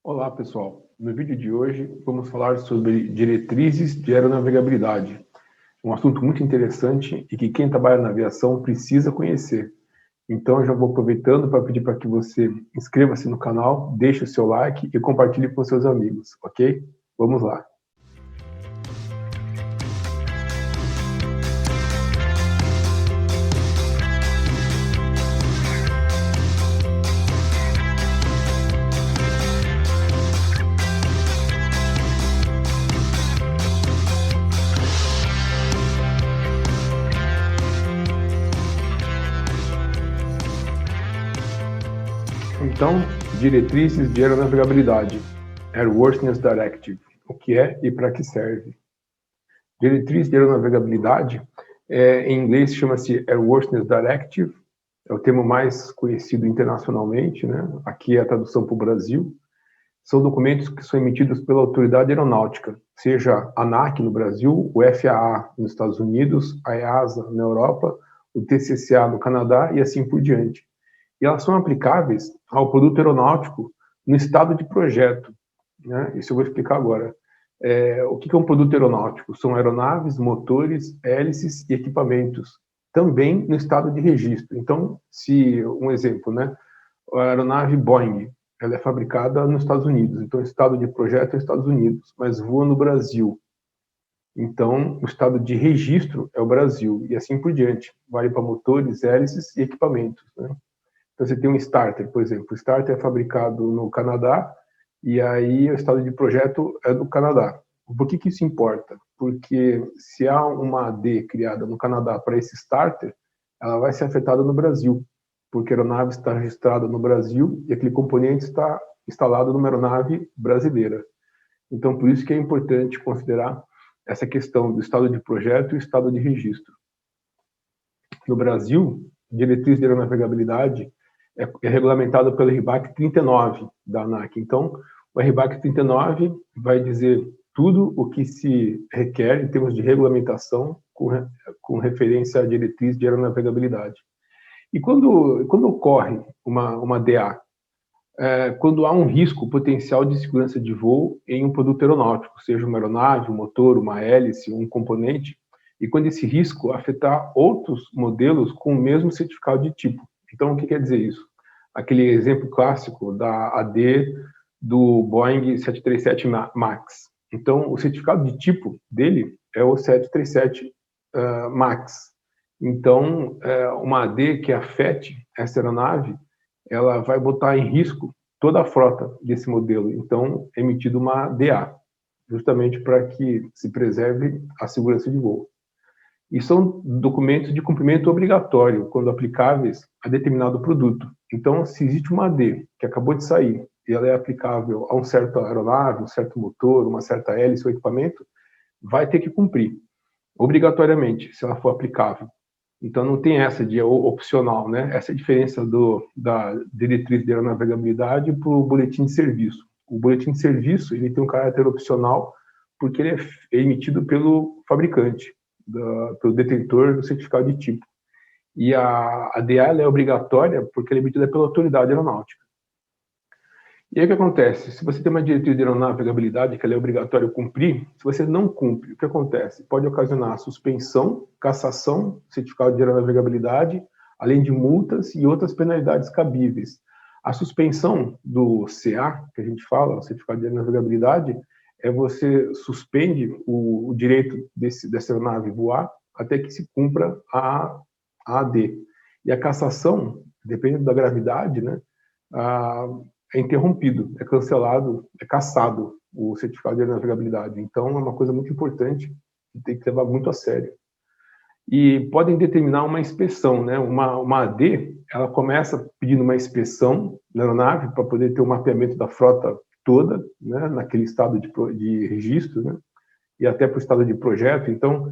Olá, pessoal. No vídeo de hoje, vamos falar sobre diretrizes de aeronavegabilidade. Um assunto muito interessante e que quem trabalha na aviação precisa conhecer. Então, eu já vou aproveitando para pedir para que você inscreva-se no canal, deixe o seu like e compartilhe com seus amigos, ok? Vamos lá. Então, diretrizes de aeronavegabilidade, Airworthiness Directive, o que é e para que serve? Diretriz de aeronavegabilidade, em inglês chama-se Airworthiness Directive, é o termo mais conhecido internacionalmente, né? Aqui é a tradução para o Brasil. São documentos que são emitidos pela autoridade aeronáutica, seja a ANAC no Brasil, o FAA nos Estados Unidos, a EASA na Europa, o TCCA no Canadá e assim por diante. E elas são aplicáveis ao produto aeronáutico no estado de projeto, né? Isso eu vou explicar agora. O que é um produto aeronáutico? São aeronaves, motores, hélices e equipamentos, também no estado de registro. Então, um exemplo, né? A aeronave Boeing, ela é fabricada nos Estados Unidos, então o estado de projeto é Estados Unidos, mas voa no Brasil. Então, o estado de registro é o Brasil, e assim por diante. Vale para motores, hélices e equipamentos, né? Então, você tem um starter, por exemplo. O starter é fabricado no Canadá, e aí o estado de projeto é do Canadá. Por que isso importa? Porque se há uma AD criada no Canadá para esse starter, ela vai ser afetada no Brasil, porque a aeronave está registrada no Brasil e aquele componente está instalado numa aeronave brasileira. Então, por isso que é importante considerar essa questão do estado de projeto e estado de registro. No Brasil, a diretriz de aeronavegabilidade é regulamentada pelo RBAC 39 da ANAC. Então, o RBAC 39 vai dizer tudo o que se requer em termos de regulamentação com referência à diretriz de aeronavegabilidade. E quando ocorre uma DA? Quando há um risco potencial de segurança de voo em um produto aeronáutico, seja uma aeronave, um motor, uma hélice, um componente, e quando esse risco afetar outros modelos com o mesmo certificado de tipo. Então, o que quer dizer isso? Aquele exemplo clássico da AD do Boeing 737 MAX. Então, o certificado de tipo dele é o 737 MAX. Então, uma AD que afete essa aeronave, ela vai botar em risco toda a frota desse modelo. Então, é emitida uma DA, justamente para que se preserve a segurança de voo. E são documentos de cumprimento obrigatório, quando aplicáveis a determinado produto. Então, se existe uma AD que acabou de sair e ela é aplicável a um certo aeronave, um certo motor, uma certa hélice ou equipamento, vai ter que cumprir, obrigatoriamente, se ela for aplicável. Então, não tem essa de opcional, né? Essa é a diferença da diretriz de aeronavegabilidade para o boletim de serviço. O boletim de serviço ele tem um caráter opcional porque ele é emitido pelo fabricante, pelo detentor do certificado de tipo. E a DA é obrigatória porque ela é emitida pela autoridade aeronáutica. E aí o que acontece? Se você tem uma diretriz de aeronavegabilidade que ela é obrigatório cumprir, se você não cumpre, o que acontece? Pode ocasionar suspensão, cassação do certificado de aeronavegabilidade, além de multas e outras penalidades cabíveis. A suspensão do CA, que a gente fala, o certificado de aeronavegabilidade, você suspende o direito dessa aeronave voar até que se cumpra a AD. E a cassação, dependendo da gravidade, né, é interrompido, é cancelado, é cassado o certificado de aeronavegabilidade. Então, é uma coisa muito importante que tem que levar muito a sério. E podem determinar uma inspeção, né? Uma AD, ela começa pedindo uma inspeção na aeronave para poder ter um mapeamento da frota toda, né? Naquele estado de registro, né? E até para o estado de projeto. Então,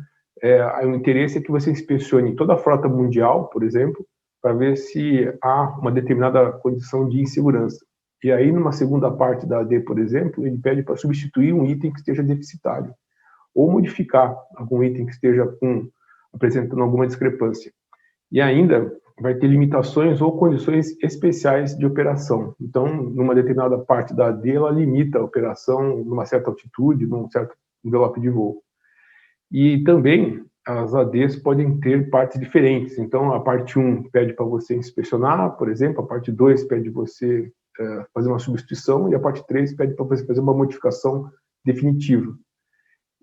o interesse é que você inspecione toda a frota mundial, por exemplo, para ver se há uma determinada condição de insegurança. E aí, numa segunda parte da AD, por exemplo, ele pede para substituir um item que esteja deficitário, ou modificar algum item que esteja apresentando alguma discrepância. E ainda vai ter limitações ou condições especiais de operação. Então, numa determinada parte da AD, ela limita a operação numa certa altitude, num certo envelope de voo. E também as ADs podem ter partes diferentes. Então, a parte 1 pede para você inspecionar, por exemplo, a parte 2 pede você fazer uma substituição, e a parte 3 pede para você fazer uma modificação definitiva.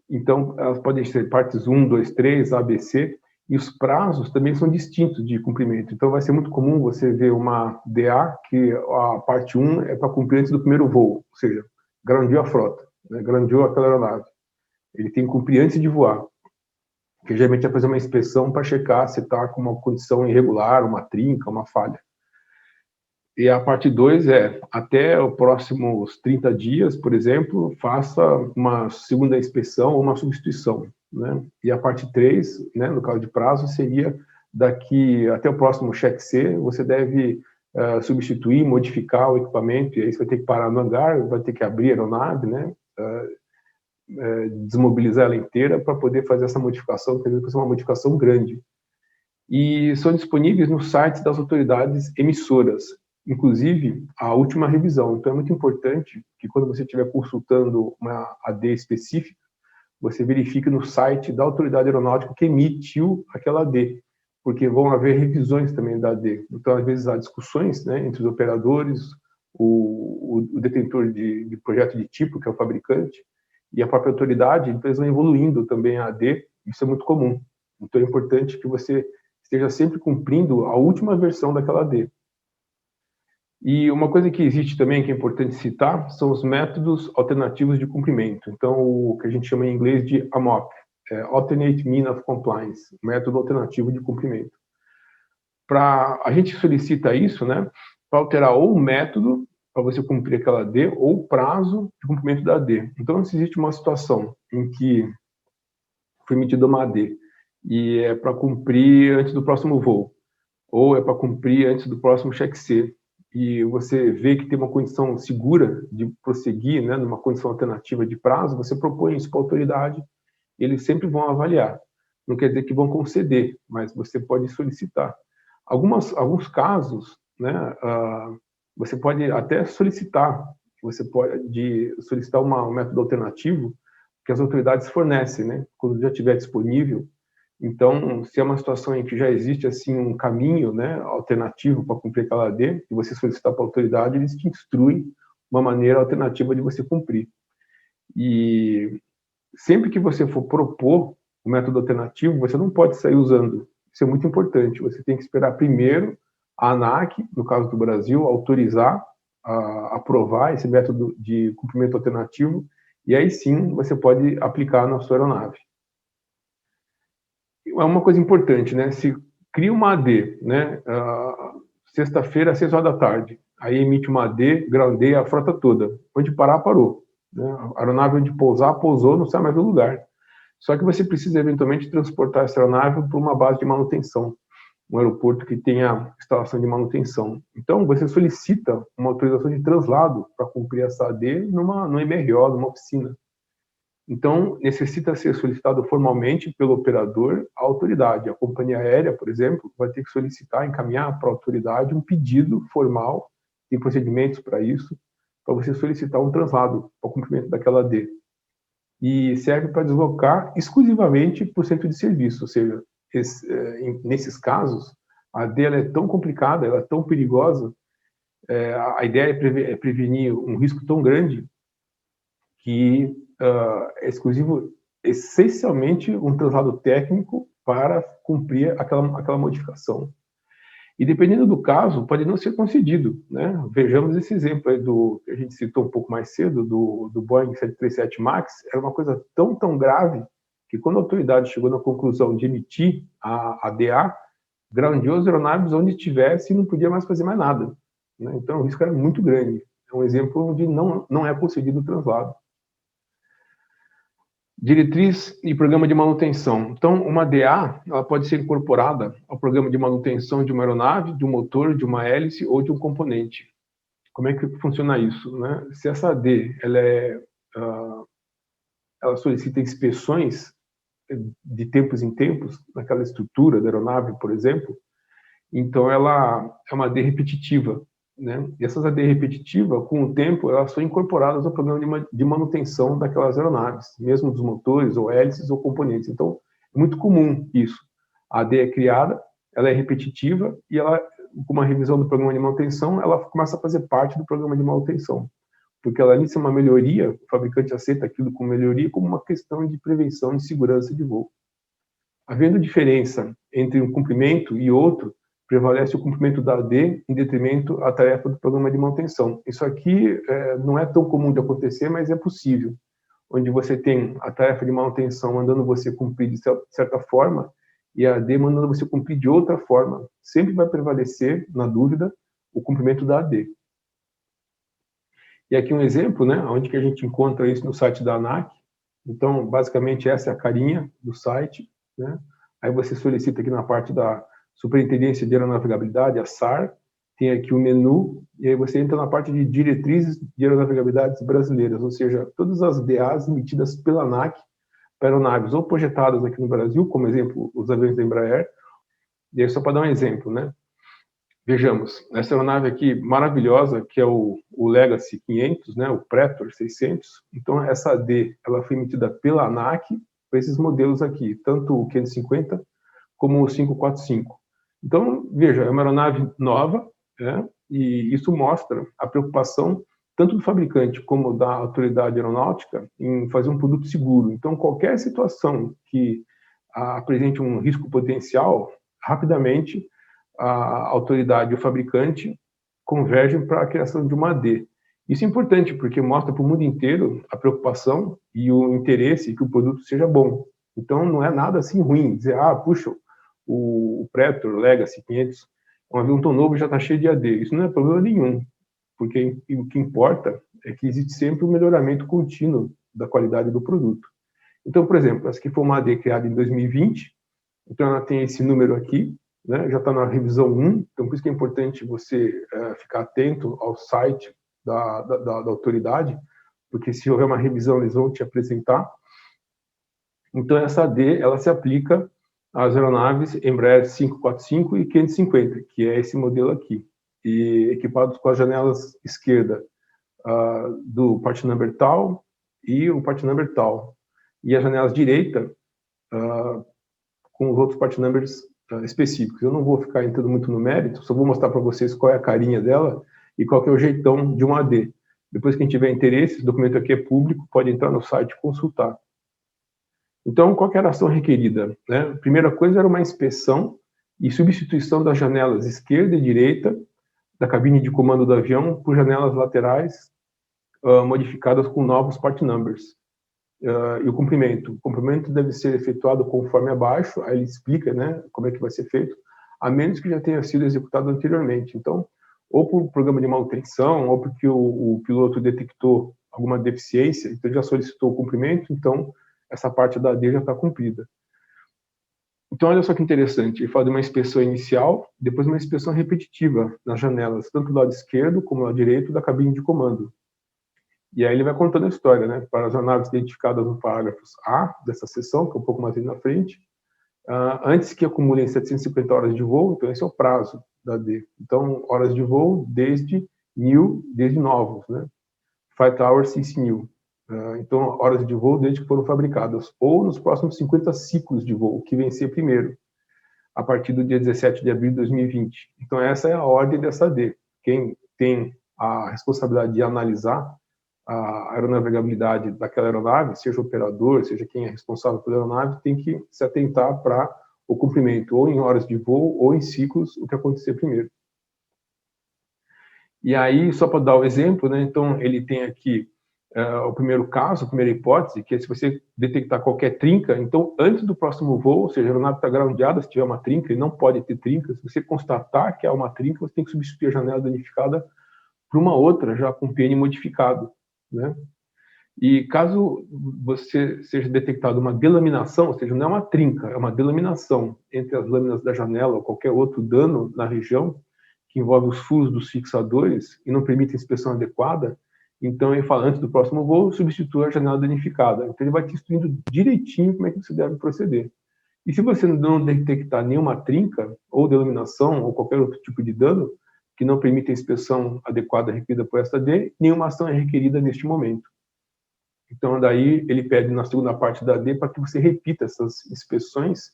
Então, elas podem ser partes 1, 2, 3, A, B, C, e os prazos também são distintos de cumprimento. Então, vai ser muito comum você ver uma DA que a parte 1 é para cumprir antes do primeiro voo, ou seja, groundeou a frota, né? Groundeou aquela aeronave. Ele tem que cumprir antes de voar, que geralmente vai fazer uma inspeção para checar se está com uma condição irregular, uma trinca, uma falha. E a parte 2 é, até os próximos 30 dias, por exemplo, faça uma segunda inspeção ou uma substituição, né? E a parte 3, né, no caso de prazo, seria daqui até o próximo cheque C, você deve substituir, modificar o equipamento, e aí você vai ter que parar no hangar, vai ter que abrir a aeronave, né? Desmobilizar ela inteira para poder fazer essa modificação, que às vezes é uma modificação grande. E são disponíveis nos sites das autoridades emissoras, inclusive a última revisão. Então é muito importante que quando você estiver consultando uma AD específica, você verifique no site da autoridade aeronáutica que emitiu aquela AD, porque vão haver revisões também da AD. Então, às vezes, há discussões, né, entre os operadores, o detentor de projeto de tipo, que é o fabricante, e a própria autoridade, então eles vão evoluindo também a AD, isso é muito comum. Então é importante que você esteja sempre cumprindo a última versão daquela AD. E uma coisa que existe também, que é importante citar, são os métodos alternativos de cumprimento. Então, o que a gente chama em inglês de AMOC, Alternate Mean of Compliance, método alternativo de cumprimento. A gente solicita isso, né, para alterar ou o método para você cumprir aquela AD, ou o prazo de cumprimento da AD. Então, se existe uma situação em que foi emitida uma AD e é para cumprir antes do próximo voo, ou é para cumprir antes do próximo cheque C, e você vê que tem uma condição segura de prosseguir, né, numa condição alternativa de prazo, você propõe isso para a autoridade, eles sempre vão avaliar. Não quer dizer que vão conceder, mas você pode solicitar. Alguns casos, né, você pode até solicitar, você pode solicitar um método alternativo que as autoridades fornecem, né, quando já estiver disponível. Então, se é uma situação em que já existe assim um caminho, né, alternativo para cumprir aquela AD, e você solicitar para a autoridade, eles te instruem uma maneira alternativa de você cumprir. E sempre que você for propor um método alternativo, você não pode sair usando. Isso é muito importante. Você tem que esperar primeiro a ANAC, no caso do Brasil, autorizar, aprovar esse método de cumprimento alternativo, e aí sim você pode aplicar na sua aeronave. É uma coisa importante, né? Se cria uma AD, né? Sexta-feira, às 6 horas da tarde, aí emite uma AD, groundeia a frota toda. Onde parar, parou. Né? A aeronave onde pousar, pousou, não sai mais do lugar. Só que você precisa, eventualmente, transportar essa aeronave para uma base de manutenção, um aeroporto que tenha instalação de manutenção. Então, você solicita uma autorização de translado para cumprir essa AD no MRO, numa oficina. Então, necessita ser solicitado formalmente pelo operador à autoridade. A companhia aérea, por exemplo, vai ter que solicitar, encaminhar para a autoridade um pedido formal, tem procedimentos para isso, para você solicitar um translado para o cumprimento daquela AD. E serve para deslocar exclusivamente para o centro de serviço, ou seja, nesses casos, a AD ela é tão complicada, ela é tão perigosa, a ideia é prevenir um risco tão grande que é exclusivo, essencialmente, um translado técnico para cumprir aquela modificação. E dependendo do caso, pode não ser concedido, né? Vejamos esse exemplo aí que a gente citou um pouco mais cedo, do Boeing 737 MAX, era uma coisa tão grave, que quando a autoridade chegou na conclusão de emitir a DA, groundeou as aeronaves onde estivesse e não podia mais fazer mais nada, né? Então o risco era muito grande. É um exemplo onde não é concedido o translado. Diretriz e programa de manutenção. Então, uma DA ela pode ser incorporada ao programa de manutenção de uma aeronave, de um motor, de uma hélice ou de um componente. Como é que funciona isso, né? Se essa AD ela solicita inspeções de tempos em tempos naquela estrutura da aeronave, por exemplo, Então, ela é uma AD repetitiva, né? E essas AD repetitivas, com o tempo, elas são incorporadas ao programa de manutenção daquelas aeronaves, mesmo dos motores, ou hélices, ou componentes. Então, é muito comum isso. A AD é criada, ela é repetitiva, e ela, com uma revisão do programa de manutenção, ela começa a fazer parte do programa de manutenção. Porque ela, além de ser uma melhoria, o fabricante aceita aquilo como melhoria, como uma questão de prevenção e segurança de voo. Havendo diferença entre um cumprimento e outro, prevalece o cumprimento da AD em detrimento à tarefa do programa de manutenção. Isso aqui não é tão comum de acontecer, mas é possível, onde você tem a tarefa de manutenção mandando você cumprir de certa forma e a AD mandando você cumprir de outra forma. Sempre vai prevalecer, na dúvida, o cumprimento da AD. E aqui um exemplo, né, onde que a gente encontra isso no site da ANAC. Então, basicamente, essa é a carinha do site, né? Aí você solicita aqui na parte da Superintendência de Aeronavegabilidade, a SAR, tem aqui o menu, e aí você entra na parte de Diretrizes de Aeronavegabilidade Brasileiras, ou seja, todas as DAs emitidas pela ANAC para aeronaves ou projetadas aqui no Brasil, como exemplo, os aviões da Embraer. E aí, só para dar um exemplo, né? Vejamos, essa aeronave aqui maravilhosa, que é o Legacy 500, né, o Praetor 600. Então, essa AD ela foi emitida pela ANAC para esses modelos aqui, tanto o 550 como o 545. Então, veja, é uma aeronave nova, né, e isso mostra a preocupação tanto do fabricante como da autoridade aeronáutica em fazer um produto seguro. Então, qualquer situação que apresente um risco potencial, rapidamente a autoridade e o fabricante convergem para a criação de uma AD. Isso é importante porque mostra para o mundo inteiro a preocupação e o interesse que o produto seja bom. Então, não é nada assim ruim dizer, puxa, o Praetor Legacy 500 é um avião tão novo e já está cheio de AD. Isso não é problema nenhum, porque o que importa é que existe sempre um melhoramento contínuo da qualidade do produto. Então, por exemplo, essa aqui foi uma AD criada em 2020, então ela tem esse número aqui, né, já está na revisão 1, então por isso que é importante você ficar atento ao site da autoridade, porque se houver uma revisão eles vão te apresentar. Então essa AD ela se aplica às aeronaves Embraer 545 e 550, que é esse modelo aqui, e equipados com as janelas esquerda do part number tal e o part number tal, e as janelas direita com os outros part numbers específicos. Eu não vou ficar entrando muito no mérito, só vou mostrar para vocês qual é a carinha dela e qual que é o jeitão de uma AD. Depois, quem tiver interesse, esse documento aqui é público, pode entrar no site e consultar. Então, qual que era a ação requerida, né? A primeira coisa era uma inspeção e substituição das janelas esquerda e direita da cabine de comando do avião por janelas laterais modificadas com novos part numbers. E o comprimento deve ser efetuado conforme abaixo, aí ele explica, né, como é que vai ser feito, a menos que já tenha sido executado anteriormente. Então, ou por programa de manutenção, ou porque o piloto detectou alguma deficiência, então já solicitou o cumprimento, então essa parte da AD já está cumprida. Então, olha só que interessante, ele fala de uma inspeção inicial, depois uma inspeção repetitiva nas janelas, tanto do lado esquerdo como do lado direito da cabine de comando. E aí ele vai contando a história, né? Para as aeronaves identificadas no parágrafo A dessa seção, que é um pouco mais ali na frente, antes que acumulem 750 horas de voo, então esse é o prazo da AD. Então, horas de voo desde novos, né? Flight hours since new. Então, horas de voo desde que foram fabricadas, ou nos próximos 50 ciclos de voo, que vencer primeiro, a partir do dia 17 de abril de 2020. Então, essa é a ordem dessa AD. Quem tem a responsabilidade de analisar a aeronavegabilidade daquela aeronave, seja o operador, seja quem é responsável pela aeronave, tem que se atentar para o cumprimento, ou em horas de voo, ou em ciclos, o que acontecer primeiro. E aí, só para dar o exemplo, né, então ele tem aqui o primeiro caso, a primeira hipótese, que é se você detectar qualquer trinca, então antes do próximo voo, ou seja, a aeronave está groundeada, se tiver uma trinca, e não pode ter trinca, se você constatar que há uma trinca, você tem que substituir a janela danificada por uma outra, já com PN modificado, né? E caso você seja detectado uma delaminação, ou seja, não é uma trinca, é uma delaminação entre as lâminas da janela ou qualquer outro dano na região, que envolve os furos dos fixadores e não permite a inspeção adequada, então ele fala, antes do próximo voo, substitua a janela danificada. Então ele vai te instruindo direitinho como é que você deve proceder. E se você não detectar nenhuma trinca, ou delaminação, ou qualquer outro tipo de dano, que não permite a inspeção adequada requerida por esta AD, nenhuma ação é requerida neste momento. Então, daí, ele pede na segunda parte da AD para que você repita essas inspeções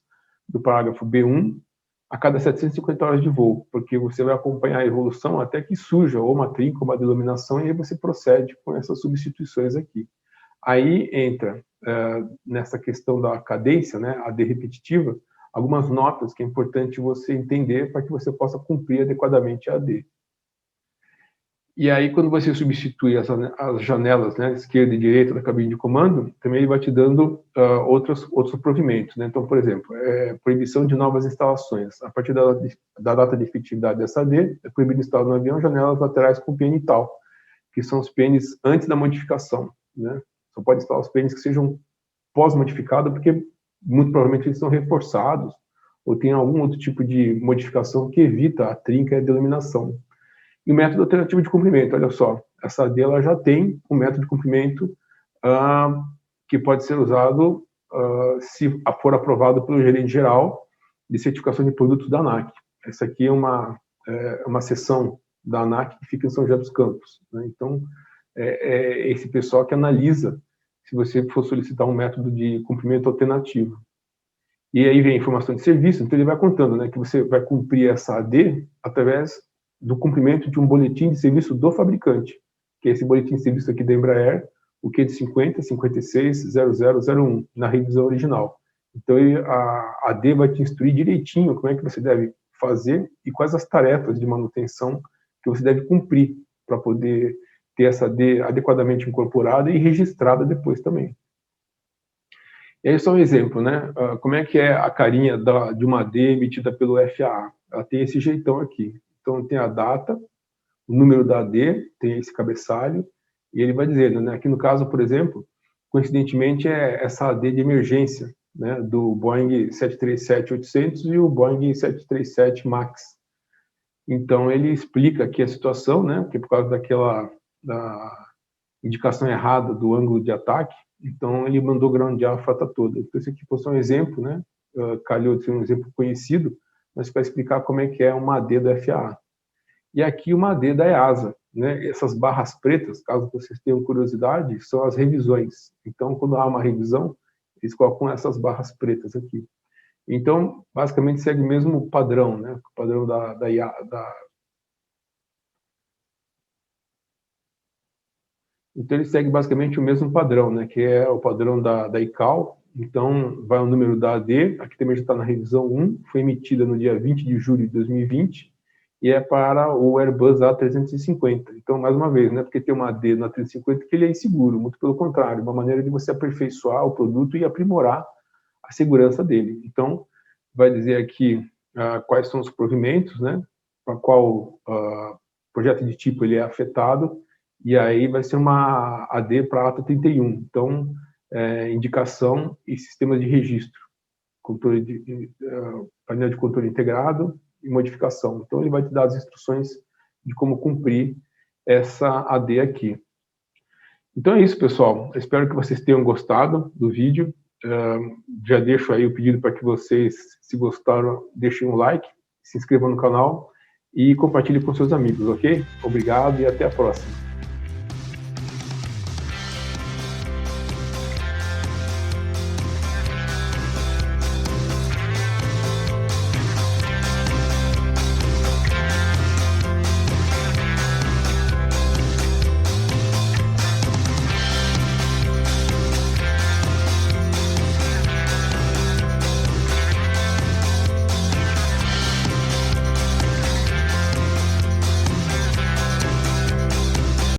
do parágrafo B1 a cada 750 horas de voo, porque você vai acompanhar a evolução até que surja ou uma trinca ou uma delaminação, e aí você procede com essas substituições aqui. Aí entra, nessa questão da cadência, né, AD repetitiva, algumas notas que é importante você entender para que você possa cumprir adequadamente a AD. E aí, quando você substitui as janelas, né, esquerda e direita da cabine de comando, também ele vai te dando outros provimentos, né? Então, por exemplo, proibição de novas instalações. A partir da data de efetividade dessa AD, é proibido instalar no avião janelas laterais com PN tal, que são os PNs antes da modificação, né? Só pode instalar os PNs que sejam pós-modificados, porque muito provavelmente eles são reforçados ou tem algum outro tipo de modificação que evita a trinca e a delaminação. E o método alternativo de cumprimento, olha só, essa AD ela já tem um método de cumprimento que pode ser usado se for aprovado pelo gerente geral de certificação de produtos da ANAC. Essa aqui é uma seção da ANAC que fica em São José dos Campos, né? Então, é esse pessoal que analisa se você for solicitar um método de cumprimento alternativo. E aí vem a informação de serviço, então ele vai contando, né, que você vai cumprir essa AD através do cumprimento de um boletim de serviço do fabricante, que é esse boletim de serviço aqui da Embraer, o Q50 560001, na revisão original. Então, a AD vai te instruir direitinho como é que você deve fazer e quais as tarefas de manutenção que você deve cumprir para poder ter essa AD adequadamente incorporada e registrada depois também. E aí só um exemplo, né? Como é que é a carinha de uma AD emitida pelo FAA? Ela tem esse jeitão aqui. Então, tem a data, o número da AD, tem esse cabeçalho, e ele vai dizendo, né? Aqui no caso, por exemplo, coincidentemente é essa AD de emergência, né? Do Boeing 737-800 e o Boeing 737 MAX. Então, ele explica aqui a situação, né? Que é por causa da indicação errada do ângulo de ataque, então ele mandou groundear a frota toda. Então, esse aqui foi só um exemplo, né? Calhou de ser um exemplo conhecido, mas para explicar como é que é uma AD da FAA. E aqui uma AD da EASA, né? Essas barras pretas, caso vocês tenham curiosidade, são as revisões. Então, quando há uma revisão, eles colocam essas barras pretas aqui. Então, basicamente segue o mesmo padrão, né? O padrão Então, ele segue basicamente o mesmo padrão, né? Que é o padrão da ICAO. Então, vai o número da AD, aqui também já está na revisão 1, foi emitida no dia 20 de julho de 2020, e é para o Airbus A350. Então, mais uma vez, né, porque tem uma AD na A350 que ele é inseguro, muito pelo contrário, uma maneira de você aperfeiçoar o produto e aprimorar a segurança dele. Então, vai dizer aqui quais são os provimentos, né, para qual projeto de tipo ele é afetado, e aí vai ser uma AD para ATA 31. Então, indicação e sistemas de registro, painel de controle integrado e modificação. Então, ele vai te dar as instruções de como cumprir essa AD aqui. Então é isso, pessoal. Eu espero que vocês tenham gostado do vídeo. Já deixo aí o pedido para que vocês, se gostaram, deixem um like, se inscrevam no canal e compartilhem com seus amigos, ok? Obrigado e até a próxima.